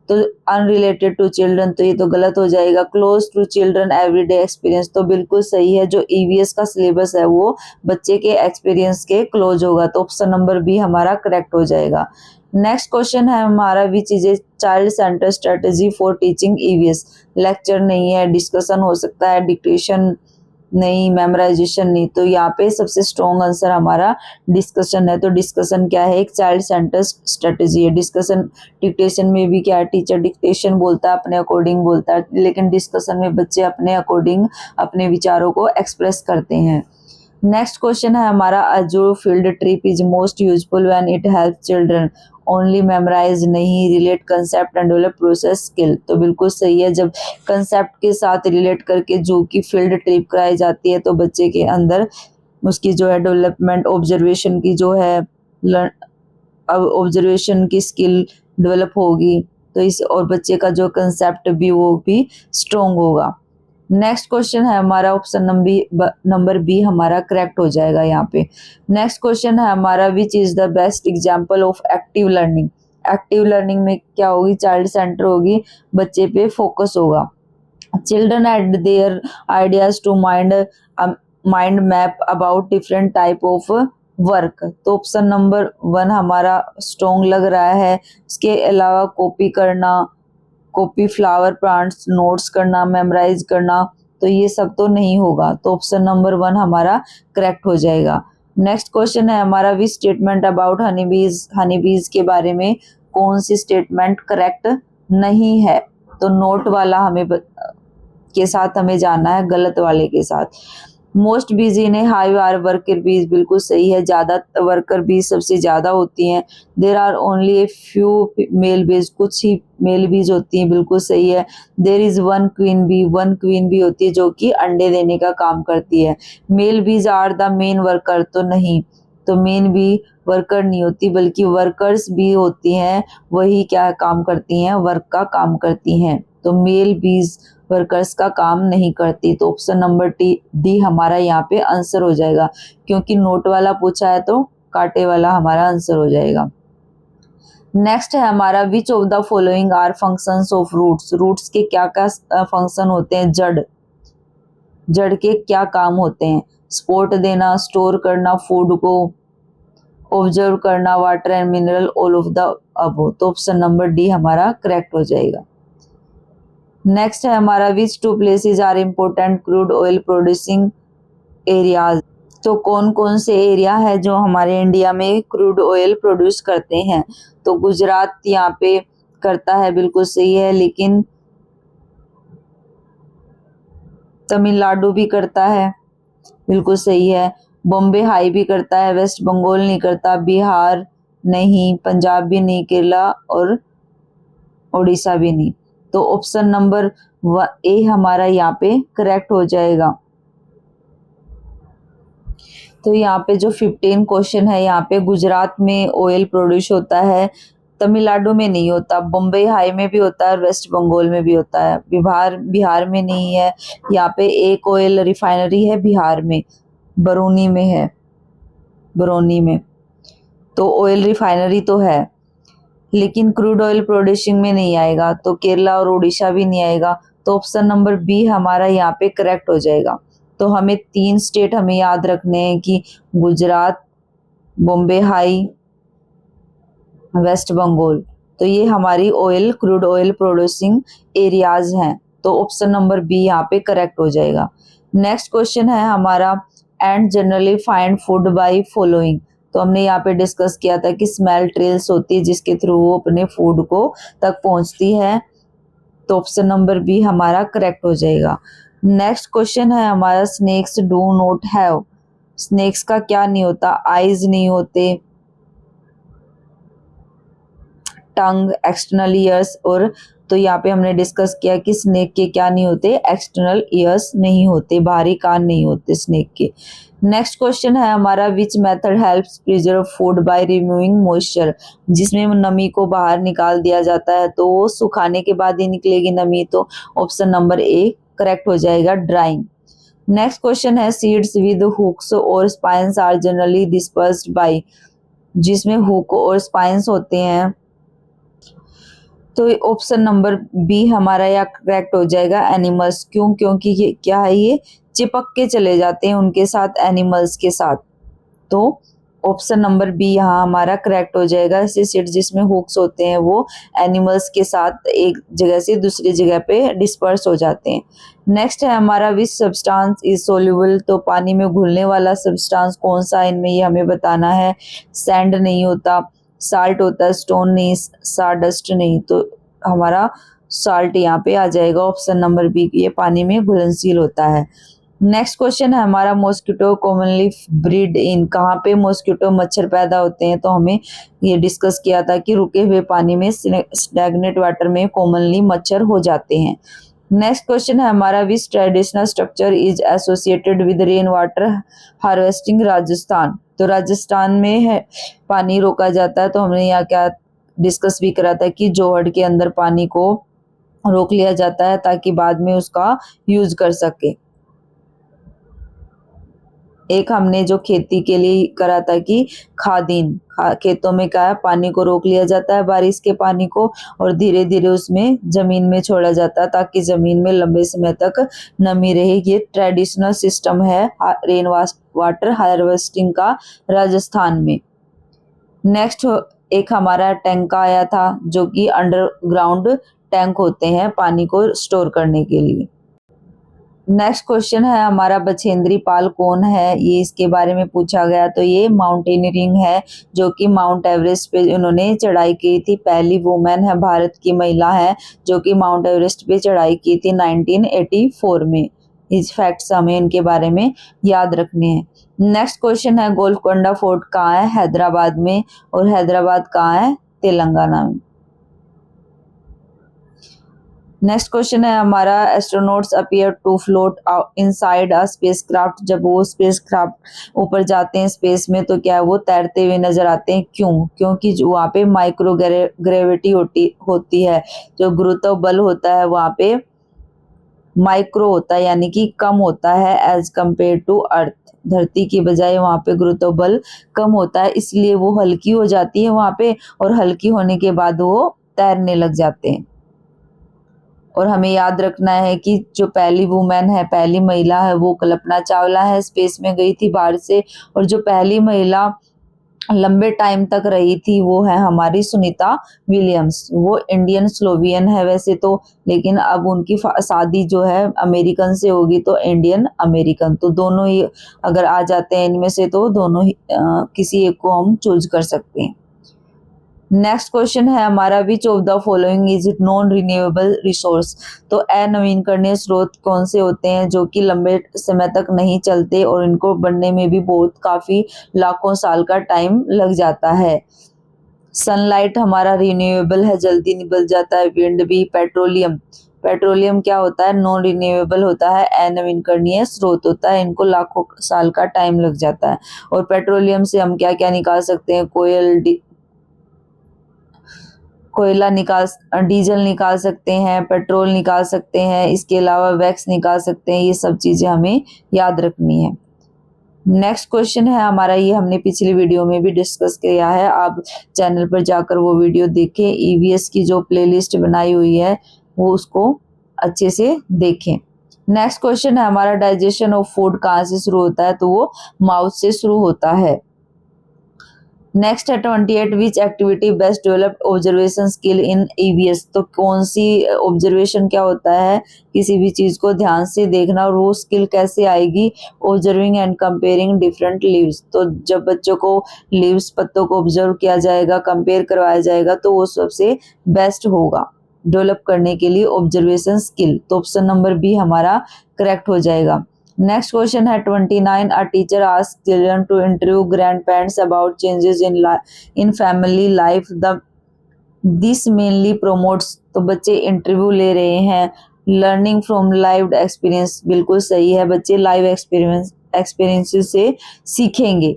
तो अनरिलेटेड टू चिल्ड्रन, तो ये तो गलत हो जाएगा। Close to children everyday experience, तो बिल्कुल सही है। जो EVS का सिलेबस है वो बच्चे के एक्सपीरियंस के क्लोज होगा, तो ऑप्शन नंबर बी हमारा करेक्ट हो जाएगा। नेक्स्ट क्वेश्चन है हमारा which is a child centre strategy for teaching EVS, lecture नहीं है, डिस्कशन हो सकता है, डिक्टेशन नहीं, मेमोराइजेशन नहीं, तो यहाँ पे सबसे स्ट्रॉन्ग आंसर हमारा डिस्कशन है। तो डिस्कशन क्या है? एक चाइल्ड सेंटर स्ट्रेटेजी है। डिस्कशन, डिक्टेशन में भी क्या है, टीचर डिक्टेशन बोलता है, अपने अकॉर्डिंग बोलता है, लेकिन डिस्कशन में बच्चे अपने अकॉर्डिंग अपने विचारों को एक्सप्रेस करते हैं। नेक्स्ट क्वेश्चन है हमारा a zoo field trip is most useful when it help children only memorise नहीं, relate concept and develop process skill, तो बिल्कुल सही है। जब कंसेप्ट के साथ रिलेट करके जू की फील्ड ट्रिप कराई जाती है तो बच्चे के अंदर उसकी जो है डेवलपमेंट, ऑब्जर्वेशन की जो है ऑब्जर्वेशन की स्किल डेवलप होगी, तो इस और बच्चे का जो कंसेप्ट भी वो भी स्ट्रॉन्ग होगा। नेक्स्ट क्वेश्चन है हमारा ऑप्शन नंबर बी हमारा करेक्ट हो जाएगा यहाँ पे। नेक्स्ट क्वेश्चन है हमारा which is the best example of active learning, active learning में क्या होगी? चाइल्ड सेंटर होगी, बच्चे पे फोकस होगा। Children add their ideas to mind map about different type of work, तो ऑप्शन नंबर 1 हमारा स्ट्रॉन्ग लग रहा है। इसके अलावा कॉपी फ्लावर प्लांट्स, नोट्स करना, मेमोराइज करना, तो ये सब तो नहीं होगा, तो ऑप्शन नंबर 1 हमारा करेक्ट हो जाएगा। नेक्स्ट क्वेश्चन है हमारा विच स्टेटमेंट अबाउट हनीबीज के बारे में कौन सी स्टेटमेंट करेक्ट नहीं है? तो नोट वाला के साथ हमें जाना है, गलत वाले के साथ। मोस्ट बीज इन ए हाइव आर वर्कर बीज, बिल्कुल सही है, ज्यादा वर्कर बीज सबसे ज्यादा होती हैं। There are only a few male bees, कुछ ही मेल बीज होती हैं, बिल्कुल सही है। There is one queen bee होती है जो कि अंडे देने का काम करती है। Mail bees are the main worker, तो नहीं, तो मेन बी वर्कर नहीं होती बल्कि वर्कर्स भी होती हैं, वही क्या काम करती हैं? वर्क का काम करती हैं, तो मेल बीज वर्कर्स का काम नहीं करती, तो ऑप्शन नंबर डी हमारा यहाँ पे आंसर हो जाएगा। क्योंकि नोट वाला पूछा है तो कांटे वाला हमारा आंसर हो जाएगा। नेक्स्ट है हमारा which of the following are functions of roots, roots के क्या क्या फंक्शन होते हैं? जड़ के क्या काम होते हैं? सपोर्ट देना, स्टोर करना फूड को, ऑब्जर्व करना, water and mineral, all of the above, तो ऑप्शन नंबर डी हमारा करेक्ट हो जाएगा। नेक्स्ट है हमारा which two places are important crude oil producing areas, तो कौन कौन से एरिया है जो हमारे इंडिया में क्रूड ऑयल प्रोड्यूस करते हैं? तो गुजरात यहाँ पे करता है, बिल्कुल सही है, लेकिन तमिलनाडु भी करता है, बिल्कुल सही है। बॉम्बे हाई भी करता है, वेस्ट बंगाल नहीं करता, बिहार नहीं, पंजाब भी नहीं, केरला और उड़ीसा भी नहीं। तो ऑप्शन नंबर ए हमारा यहाँ पे करेक्ट हो जाएगा। तो यहाँ पे जो 15 क्वेश्चन है, यहाँ पे गुजरात में ऑयल प्रोड्यूस होता है, तमिलनाडु में नहीं होता, बॉम्बे हाई में भी होता है, वेस्ट बंगाल में भी होता है, बिहार में नहीं है। यहाँ पे एक ऑयल रिफाइनरी है बिहार में, बरौनी में है, बरौनी में। तो ऑयल रिफाइनरी तो है, लेकिन क्रूड ऑयल प्रोड्यूसिंग में नहीं आएगा, तो केरला और उड़ीसा भी नहीं आएगा। तो ऑप्शन नंबर बी हमारा यहाँ पे करेक्ट हो जाएगा। तो हमें 3 स्टेट हमें याद रखने हैं कि गुजरात, बॉम्बे हाई, वेस्ट बंगाल। तो ये हमारी क्रूड ऑयल प्रोड्यूसिंग एरियाज हैं। तो ऑप्शन नंबर बी यहाँ पे करेक्ट हो जाएगा। नेक्स्ट क्वेश्चन है हमारा, and generally find food by following. तो हमने यहाँ पे डिस्कस किया था कि स्मेल ट्रेल्स होती है जिसके थ्रू वो अपने फूड को तक पहुंचती है। तो ऑप्शन नंबर बी हमारा करेक्ट हो जाएगा। नेक्स्ट क्वेश्चन है हमारा, snakes do not have. Snakes का क्या नहीं होता? आईज नहीं होते, टंग, एक्सटर्नल ईयर्स, और तो यहाँ पे हमने डिस्कस किया कि स्नेक के क्या नहीं होते? एक्सटर्नल ईयर्स नहीं होते, बाहरी कान नहीं होते स्नेक के। नेक्स्ट क्वेश्चन है हमारा, which method helps preserve food by removing moisture. जिसमें नमी को बाहर निकाल दिया जाता है, तो वो सुखाने के बाद ही निकलेगी नमी। तो ऑप्शन नंबर ए करेक्ट हो जाएगा, ड्राइंग। नेक्स्ट क्वेश्चन है, सीड्स विद हुक्स और spines are generally dispersed by. जिसमें हुक और स्पाइन्स होते हैं, तो ऑप्शन नंबर बी हमारा यहाँ करेक्ट हो जाएगा, एनिमल्स। क्यों? क्योंकि ये क्या है, ये चिपक के चले जाते हैं उनके साथ, एनिमल्स के साथ। तो ऑप्शन नंबर बी यहाँ हमारा करेक्ट हो जाएगा। ऐसे सीड्स जिसमें हुक्स होते हैं वो एनिमल्स के साथ एक जगह से दूसरी जगह पे डिस्पर्स हो जाते हैं। नेक्स्ट है हमारा, विच सब्सटेंस इज सोल्यूबल। तो पानी में घुलने वाला सब्सटेंस कौन सा है इनमें, ये हमें बताना है। सैंड नहीं होता, साल्ट होता है, स्टोन नहीं, सारडस्ट नहीं। तो हमारा साल्ट यहाँ पे आ जाएगा, ऑप्शन नंबर बी, ये पानी में घुलनशील होता है। नेक्स्ट क्वेश्चन है हमारा, मॉस्किटो कॉमनली ब्रीड इन। कहाँ पे मॉस्किटो मच्छर पैदा होते हैं? तो हमें ये डिस्कस किया था कि रुके हुए पानी में, स्टैग्नेट वाटर में कॉमनली मच्छर हो जाते हैं। नेक्स्ट क्वेश्चन है हमारा, which traditional structure is associated with rain water harvesting Rajasthan. तो राजस्थान में है पानी रोका जाता है। तो हमने यहाँ क्या डिस्कस भी करा था कि जोहड़ के अंदर पानी को रोक लिया जाता है ताकि बाद में उसका यूज कर सके। एक हमने जो खेती के लिए करा था कि खादीन, खेतों में क्या है, पानी को रोक लिया जाता है, बारिश के पानी को, और धीरे धीरे उसमें जमीन में छोड़ा जाता है ताकि जमीन में लंबे समय तक नमी रहे। ये ट्रेडिशनल सिस्टम है रेन वाटर हार्वेस्टिंग का राजस्थान में। नेक्स्ट एक हमारा टैंक आया था जो कि अंडरग्राउंड टैंक होते हैं पानी को स्टोर करने के लिए। नेक्स्ट क्वेश्चन है हमारा, बछेंद्री पाल कौन है, ये इसके बारे में पूछा गया। तो ये माउंटेनियरिंग है जो कि माउंट एवरेस्ट पे उन्होंने चढ़ाई की थी, पहली वुमेन है, भारत की महिला है जो कि माउंट एवरेस्ट पे चढ़ाई की थी 1984 में। इस फैक्ट्स हमें इनके बारे में याद रखने हैं। नेक्स्ट क्वेश्चन है, गोलकोंडा फोर्ट कहाँ है? हैदराबाद में। और हैदराबाद कहाँ है? तेलंगाना में। नेक्स्ट क्वेश्चन है हमारा, astronauts appear to float inside a spacecraft. जब वो स्पेसक्राफ्ट ऊपर जाते हैं स्पेस में तो क्या है, वो तैरते हुए नजर आते हैं। क्यों? क्योंकि जो वहाँ पे माइक्रो ग्रेविटी होती है, जो गुरुत्व बल होता है वहाँ पे माइक्रो होता है, यानी कि कम होता है एज कम्पेयर टू अर्थ। धरती की बजाय वहाँ पे गुरुत्व बल कम होता है, इसलिए वो हल्की हो जाती है वहाँ पे, और हल्की होने के बाद वो तैरने लग जाते हैं। और हमें याद रखना है कि जो पहली वुमेन है, पहली महिला है, वो कल्पना चावला है, स्पेस में गई थी भारत से। और जो पहली महिला लंबे टाइम तक रही थी वो है हमारी सुनीता विलियम्स। वो इंडियन स्लोवियन है वैसे तो, लेकिन अब उनकी शादी जो है अमेरिकन से होगी, तो इंडियन अमेरिकन, तो दोनों ही अगर आ जाते हैं इनमें से तो दोनों ही किसी एक को हम चूज कर सकते हैं। नेक्स्ट क्वेश्चन है हमारा, which of the following is it non renewable resource. तो अनवीनकरणीय स्रोत कौन से होते हैं जो कि लंबे समय तक नहीं चलते और इनको बनने में भी बहुत काफी लाखों साल का टाइम लग जाता है। सनलाइट हमारा रिन्यूएबल है, जल्दी निकल जाता है। विंड भी। पेट्रोलियम, पेट्रोलियम क्या होता है, नॉन रिन्यूएबल होता है, अनवीनकरणीय स्रोत होता है, इनको लाखों साल का टाइम लग जाता है। और पेट्रोलियम से हम क्या क्या निकाल सकते हैं, कोयला निकाल, डीजल निकाल सकते हैं, पेट्रोल निकाल सकते हैं, इसके अलावा वैक्स निकाल सकते हैं। ये सब चीजें हमें याद रखनी है। नेक्स्ट क्वेश्चन है हमारा, ये हमने पिछली वीडियो में भी डिस्कस किया है, आप चैनल पर जाकर वो वीडियो देखें। ईवीएस की जो प्लेलिस्ट बनाई हुई है वो उसको अच्छे से देखें। नेक्स्ट क्वेश्चन है हमारा, डाइजेशन ऑफ फूड कहाँ से शुरू होता है, तो वो माउथ से शुरू होता है। नेक्स्ट है 28, which activity best developed observation skill in EVS. तो कौन सी ऑब्जर्वेशन क्या होता है, किसी भी चीज को ध्यान से देखना, और वो स्किल कैसे आएगी, observing and comparing different leaves. तो जब बच्चों को लीव्स, पत्तों को ऑब्जर्व किया जाएगा, कंपेयर करवाया जाएगा, तो वो सबसे बेस्ट होगा डेवलप करने के लिए ऑब्जर्वेशन स्किल। तो ऑप्शन नंबर बी हमारा करेक्ट हो जाएगा। नेक्स्ट क्वेश्चन है 29, a teacher ask children to interview grand parents about changes in family life, the this mainly promotes. तो बच्चे इंटरव्यू ले रहे हैं, लर्निंग फ्रॉम लाइव एक्सपीरियंस, बिल्कुल सही है, बच्चे लाइव एक्सपीरियंसेस से सीखेंगे,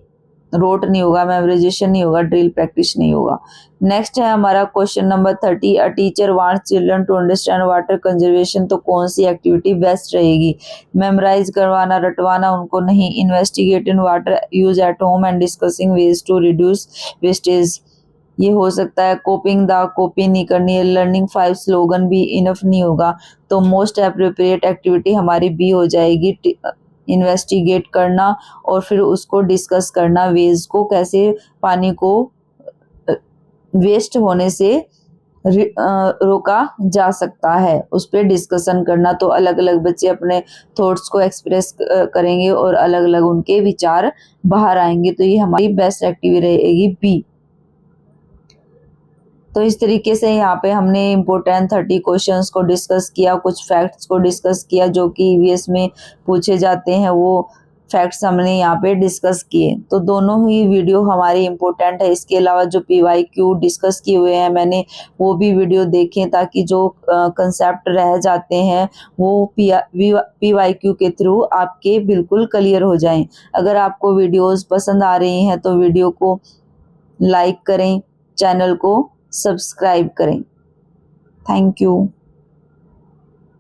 रोट नहीं होगा, मेमोराइजेशन नहीं होगा, ड्रिल प्रैक्टिस नहीं होगा। नेक्स्ट है हमारा question number 30, a teacher wants children to understand water conservation. तो कौन सी एक्टिविटी बेस्ट रहेगी, मेमोराइज करवाना, रटवाना उनको नहीं, investigate in water use at home and discussing ways to reduce wastage, ये हो सकता है। कॉपिंग द कॉपी नहीं करनी है, लर्निंग 5 स्लोगन भी इनफ नहीं होगा, तो मोस्ट अप्रोप्रिएट एक्टिविटी हमारी बी हो जाएगी, इन्वेस्टिगेट करना और फिर उसको डिस्कस करना, वेज को कैसे पानी को वेस्ट होने से रोका जा सकता है, उस पर डिस्कशन करना। तो अलग अलग बच्चे अपने थॉट्स को एक्सप्रेस करेंगे और अलग अलग उनके विचार बाहर आएंगे, तो ये हमारी बेस्ट एक्टिविटी रहेगी बी। तो इस तरीके से यहाँ पे हमने इम्पोर्टेंट 30 क्वेश्चंस को डिस्कस किया, कुछ फैक्ट्स को डिस्कस किया जो कि ईवीएस में पूछे जाते हैं, वो फैक्ट्स हमने यहाँ पे डिस्कस किए। तो दोनों ही वीडियो हमारी इम्पोर्टेंट है। इसके अलावा जो पीवाईक्यू डिस्कस किए हुए हैं मैंने, वो भी वीडियो देखें, ताकि जो कंसेप्ट रह जाते हैं वो पीवाईक्यू के थ्रू आपके बिल्कुल क्लियर हो जाएं। अगर आपको वीडियोस पसंद आ रही हैं तो वीडियो को लाइक करें, चैनल को सब्सक्राइब करें। Thank you.